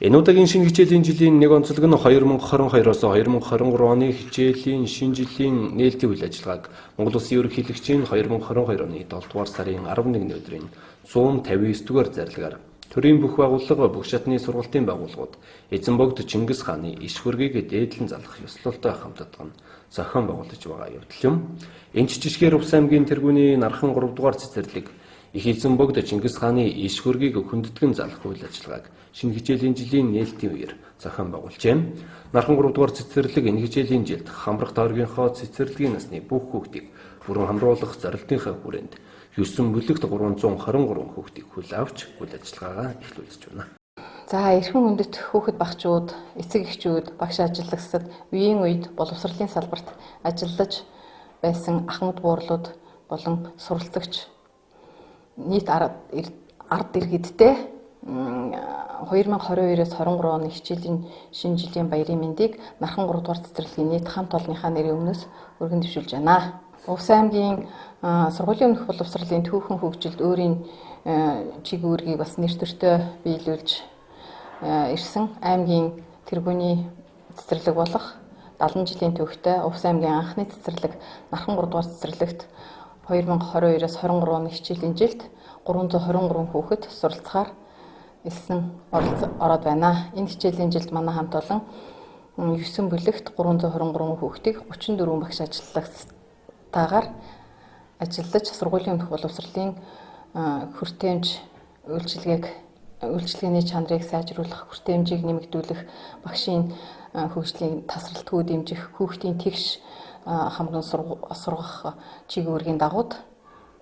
Энэ удаагийн шинэ хичээлийн жилийн нэг онцлог нь 2022-оос 2023 оны хичээлийн шинэ жилийн нээлтийн үйл ажиллагааг Монгол Улсын ерөнхийлөгчийн 2022 оны 7 дугаар сарын 11-ний өдрийн 159 дугаар зарлагаар төрийн бүх байгууллага, бүх шатны сургалтын байгууллагууд эзэн богд Чингис хааны иш хөргийг дээдлэн залгах ёслолтой хамтдаа зохион байгуулж байгаа явдал юм. Энэч жишгээр Увс аймгийн тэргүүний Нархан 3 дугаар цэцэрлэг их эзэн богд Чингис хааны иш хөргийг хүндэтгэн залгах үйл ажиллагааг шинэ хичээлийн жилийн нээлтийн үеэр зохион байгуулжээ. Нархан 3 дугаар цэцэрлэг энэ хичээлийн жилд хамрах тойргийнхоо цэцэрлэгийн насны бүх хүүхдийг бүрэн хамруулах зорилтынхаа хүрээнд 9 бүлэгт 323 хүүхдийг хүл авч үйл ажиллагаагаа эхлүүлж байна. За эрхэм хүндэт хүүхэд багчууд, эцэг эхчүүд, багш ажиллагчид үеийн үед боловсролын салбарт ажиллаж байсан ахмад буурлууд болон суралцагч нийт ард иргэдтэй 2022-оос 23 оны хичээлийн шинэ жилийн баярын мэндийг Нархан 3 дугаар цэцэрлэгийн нийт хамт олонныхаа нэрийн өмнөөс өргөн дэвшүүлж байна. Увс аймгийн сургуулийн өмнөх боловсролын түүхэн хөгжилд өөрийн чиг үүргийг бас нэр төртөө биелүүлж ирсэн аймгийн тэргүүний цэцэрлэг болох 70 жилийн түүхтэй Увс аймгийн анхны цэцэрлэг Нархан 3 дугаар цэцэрлэгт 2022-оос 23 оны хичээлийн жилд 323 хүүхэд суралцахаар элсэн ороод байна. Энэ хичээлийн жилд манай хамт олон 9 бүлэгт 323 хүүхдийг 34 багш ажиллагчдаагаар ажиллаж сургуулийн өмнөх боловсролын хүртээмж үйлчилгээний чанарыг сайжруулах, хүртээмжийг нэмэгдүүлэх, багшийн хөгжлийн тасралтгүй дэмжих, хүүхдийн тэгш хамран сургах чиг үүргийн дагуу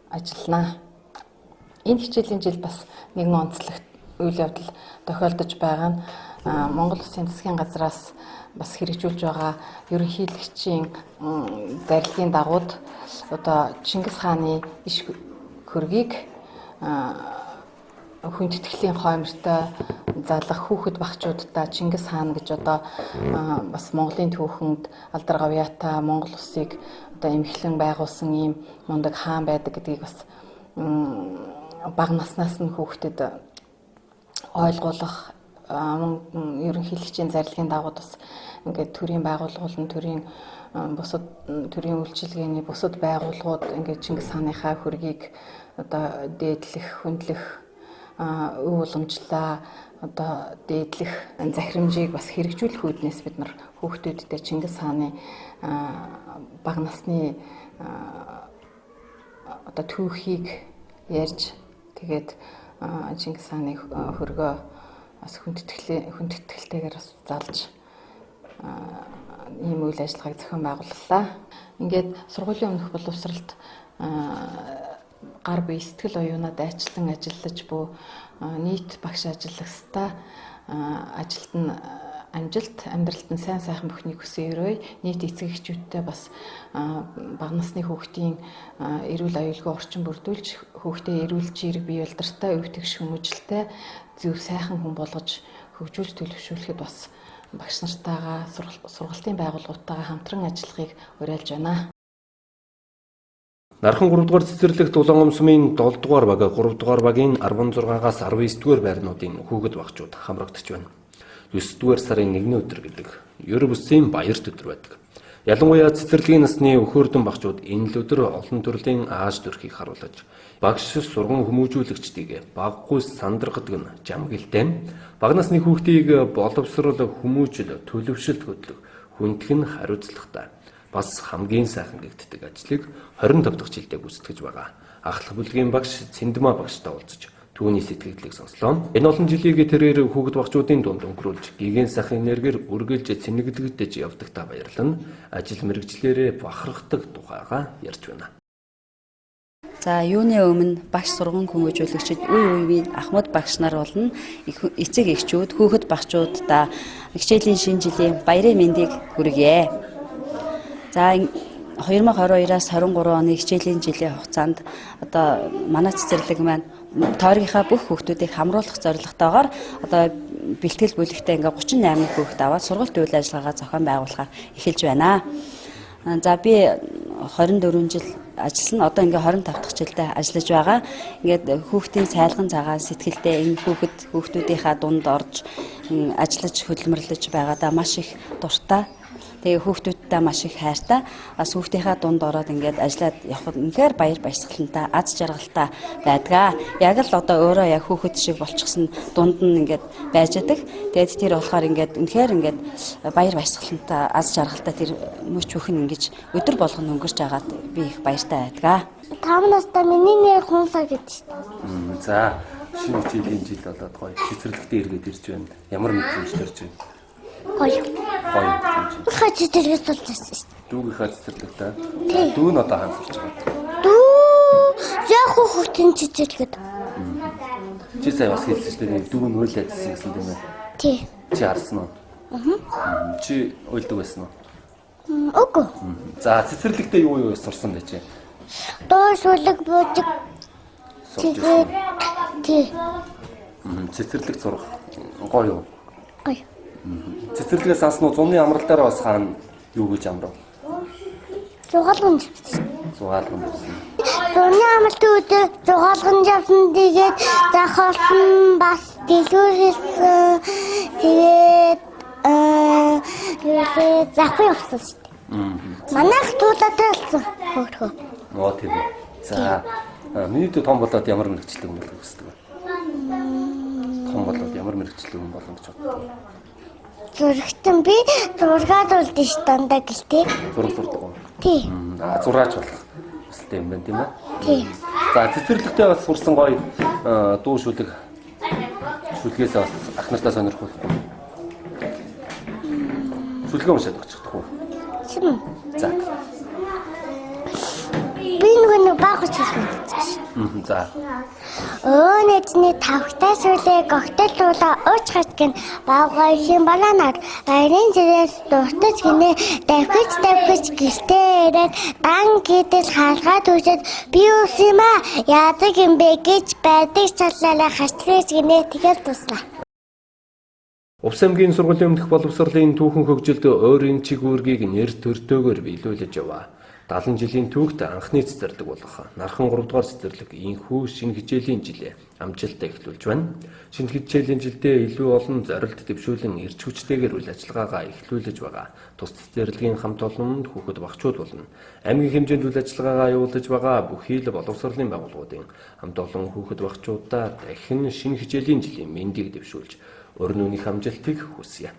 ажиллана. Энэ хичээлийн жил бас нэгэн онцлог үйл явдал тохиолдож байгаа нь Монгол Улсын засгийн газраас бас хэрэгжүүлж байгаа ерөнхийлөгчийн зарилгын дагуу одоо Чингис хааны иш хөргийг хүндэтгэлийн хоймортой залах хүүхэд багчуудаа Чингис хаан гэж одоо бас Монголын түүхэнд алдар гавьяатай Монгол Улсыг одоо эмхлэн байгуулсан ийм мундаг хаан байдаг гэдгийг бас бага наснаас нь хүүхдэд ойлгуулах ерөнхийлөгчийн зарилгын дагуу бас ингээд төрийн байгууллагууд, бусад төрийн үйлчилгээний бусад байгууллагууд ингээд Чингис хааныхаа хөргийг одоо дээдлэх, хүндлэх, өв уламжлаа одоо дээдлэх захирамжийг бас хэрэгжүүлэх үүднээс бид нар хүүхдүүдтэй Чингис хааны бага насны одоо түүхийг ярьж тэгээд Чингис хааны хөргөө бас хүндэтгэлтэйгээр бас залж ийм үйл ажиллагааг зохион байгууллаа. Ингээд сургуулийн өмнөх боловсролд гар буй сэтгэл оюунаа дайчлан ажиллаж буй нийт багш ажиллагчдаа ажилд нь амжилт, амьдралд нь сайн сайхан бүхнийг хүсэн өрөө нийт эцэг эхчүүдтэй бас бага насны хүүхдийн эрүүл аюулгүй орчин бүрдүүлж хүүхдээ эрүүл чирэг бие болдртой, өв тэгш хүмүүжлтэй зөв сайхан хүн болгож хөгжүүлж төлөвшүүлэхэд бас багш нартайгаа сургалтын байгууллагуудтайгаа хамтран ажиллахыг уриалж байна. Нархан 3 дугаар цэцэрлэгт Улаан умсмын 7 дугаар баг, 3 дугаар багийн 16-аас 19 дугаар байрнуудын хүүхэд багчууд хамрагдж байна. 9 дугаар сарын 1-ний өдөр гэдэг ер бүсийн баярт өдөр байдаг. Ялангуяа цэцэрлэгийн насны өхөөрдөн багчууд энэ л өдөр олон төрлийн ааж дүрхийг харуулж багш сурган хүмүүжүүлэгчдийг баггүй сандаргадаг нь жамгилтэй. Бага насны хүүхдийг боловсрол, хүмүүжил, төлөвшөлт хөтлөх, хүндэх нь хариуцлагатай. Бас хамгийн сайхан гэгддэг ажлыг 25 дахь жилдээ гүйцэтгэж байгаа. Ахлах бүлгийн багш Цэндмаа багштай уулзаж түүний сэтгэлдлийг сонслоо. Энэ олон жилийн тэрээр хүүхэд багчуудын дунд өнгөрүүлж гигэн сайхан энергиэр үргэлж цэнэглэгдэж явдагтаа баярлан ажил мэргэжлээрээ бахархдаг тухайгаа ярьж байна. За юуны өмнө багш сурган хүмүүжүүлэгчид үе үеийн ахмад багш нар болон эцэг эхчүүд, хүүхэд багчуудаа хичээлийн шинэ жилийн баярын мэндийг хүргье. За 2022-аас 23 оны хичээлийн жилийн хугацаанд одоо манай цэцэрлэг маань тойргийнхаа бүх хүүхдүүдийг хамруулах зорилготойгоор одоо бэлтгэл бүлэгтээ ингээ 38 хүүхэд аваад сургалт үйл ажиллагаа зохион байгуулахаар эхэлж байна. За би 24 жил ажилласан. Одоо ингээ 25 дахь жилдээ ажиллаж байгаа. Ингээд хүүхдийн цайлган цагаан сэтгэлдээ энэ хүүхдүүдийнхаа дунд орж ажиллаж хөдөлмөрлөж байгаадаа маш их дуртай. Тэгээ хүүхдүүдтэй маш их хайртай. Бас хүүхдийнхаа дунд ороод ингээд ажиллаад явхад үнэхээр баяр баясгалантай, аз жаргалтай байдгаа. Яг л одоо өөрөө яг хүүхэд шиг болчихсон дунд нь ингээд байж байдаг. Тэгээд тэр болохоор ингээд үнэхээр ингээд баяр баясгалантай, аз жаргалтай тэр мөч бүхэн ингэж өдөр болгоно өнгөрч байгаад би их баяртай байдгаа. 5 настай миний нэр Хунсаа гэж. За шинэ жилийн жил болоод гоё цэцэрлэгтээ эргээд ирж байна. Ямар мэдрэмж төрж байна? Гоё. Гоё мэдрэмж. Хаа цэцэрлэгт суулжсэн шүү дээ. Дүүгийнхаа цэцэрлэгтээ. Дүү нь одоо хаан сурч байгаа. Дүү яг хүүхдийн цэцэрлэгт. Чи сая бас хэлсэн шүү дээ. Дүү нь уйлаад ирсэн гэсэн тийм ээ. Тий. Чи харсан уу? Чи уйлдаг байсан уу? Үгүй. За цэцэрлэгтээ юу сурсан бэ чи? Дуу шүлэг бууж. Тэгээд тий. Цэцэрлэг зурх гоё юу? Гоё. Цэцэрлэгээ санснуу зуны амрал дээр бас хаана юу гэж амрав? Зугаалган. Зугаалган болсон. Зуны амралтын үедээ зугаалган явсан. Тэгээд захиалсан бас дэлгүүрсэн. Тэгээд захын явсан шүү дээ. Манайх туулаатай болсон хөөхөө. Оо тийм үү. За миний дүү том болоод ямар мэрэгчлэг юм болох хүсдэг вэ? Том болоод ямар мэрэгчлэг юм болно гэж боддог. Зурагтан би зургаад үлдэн ш дандаа гэлтэй. Зураг зурдаг уу? Тий. Зураач болох хүсэлтэй юм байна тийм ээ. Тий. За цэцэрлэгтээ бас сурсан гоё дуу шүлэг шүлгээс бас ах нартаа сонирхолтой. Шүлгээ уншаад очихдох уу? Шим. За. Би нэг баахч хэлсэн. За. Өөний тавхтай сүлээ гогтол туула уучгаж гин баавгай хин баланаар баярын зэрэг дуртаж гинэ давхиж гэртээ ирээд дан гэдэл хаалгаад үсэд би ус юм а яадаг юм бэ гэж байдаг цаллаа хаштриж гинэ тэгэл туслаа. Увс аймгийн сургуулийн өмнөх боловсролын түүхэн хөгжилд ойрын чиг үүргийг нэр төртөөгөр биелүүлж яваа. 70 жилийн түүхт анхны цэцэрлэг болох Нархан 3 дугаар цэцэрлэг энхүү шинэ хичээлийн жилээ амжилттай эхлүүлж байна. Шинэ хичээлийн жилдээ илүү олон зорилт дэвшүүлэн эрч хүчтэйгээр үйл ажиллагаагаа эхлүүлж байгаа. Тус цэцэрлэгийн хамт олонд хүүхэд багчууд болно. Аймгийн хэмжээнд үйл ажиллагаагаа явуулж байгаа бүхий л боловсролын байгууллагуудын хамт олон хүүхэд багчуудаа дахин шинэ хичээлийн жилийн мэндийг дэвшүүлж өрнөний амжилтыг хүсье.